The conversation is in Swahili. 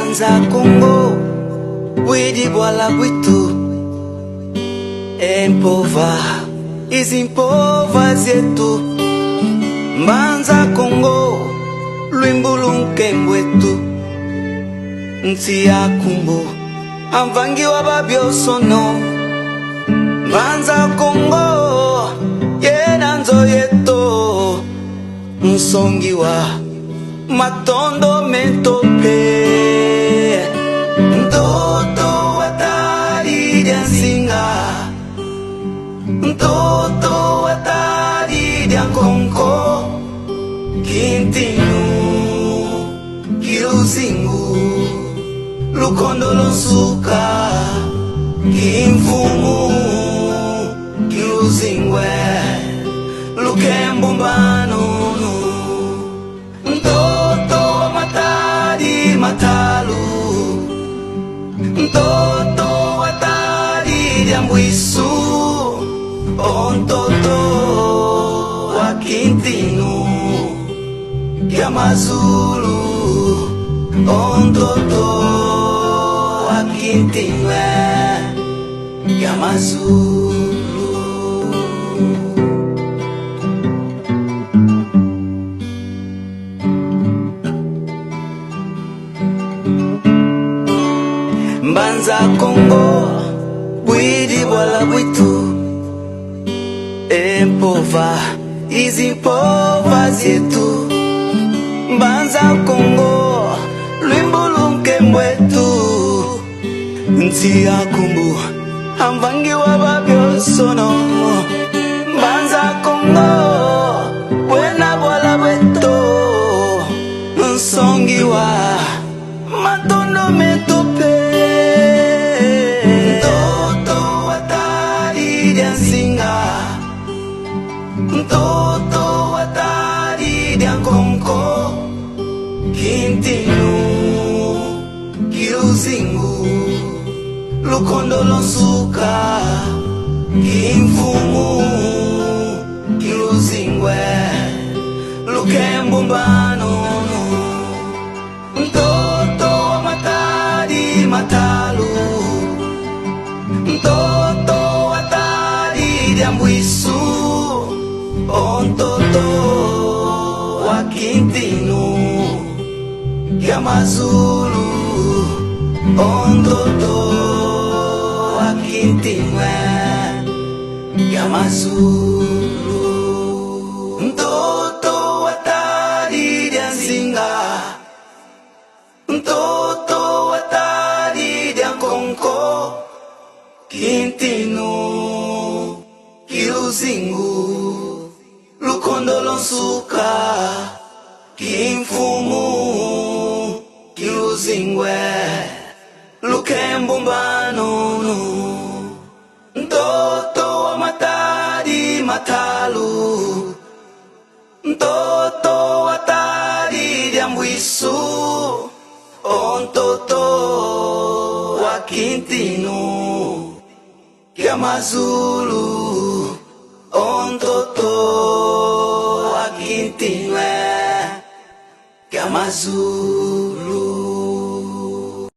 Mbanza Congo, Widi Bwala Bwitu, Empova, Izimpova Zietu. Mbanza Congo, Luimbulu Nkembwetu, Ntia Kumbu, Amvangi Wababio Sono. Mbanza Congo, Yenanzo Yeto, Nsongi wa Matondo Mentope. Ntoto watari dia singa, Ntoto watari dia konko. Kintinu, Kiluzingu, Lukondo Lonsuka, Kimfumu, Kiluzingwe, Lukembumbano. Ntoto matari matalu, Ntoto watari diambuisu. Ontoto wakintinu Yamazulu. Ontoto wakintinu Yamazulu. Mbanza Congo, Widi Bwala Bwitu, Empova, Izimpova Zietu. Mbanza Congo, Luimbulu Nkembwetu, Ntia Kumbu, Amvangi Wababio Sono. Mbanza Congo, Wena Bwala Bwetu, Nsongi wa Matondo Mentope. Ntoto watari dia konko. Kintinu, Kiluzingu, Lukondo Lonsuka, Kimfumu, Kiluzingwe, Lukembumbano. Ntoto matari matalu, Ntoto watari diambuisu. Ontoto wakintinu Yamazulu. Ontoto wakintinu Yamazulu. Ntoto watari dianzinga, Ntoto watari diankonko. Kintinu, Kiluzingu, Lukondo Lonsuka, Kimfumu, Kiluzingwe, Lukembumbano. Ntoto matari matalu, Ntoto watari diambuisu. Ontoto wakintinu Yamazulu. Ontoto wakintinu Yamazulu.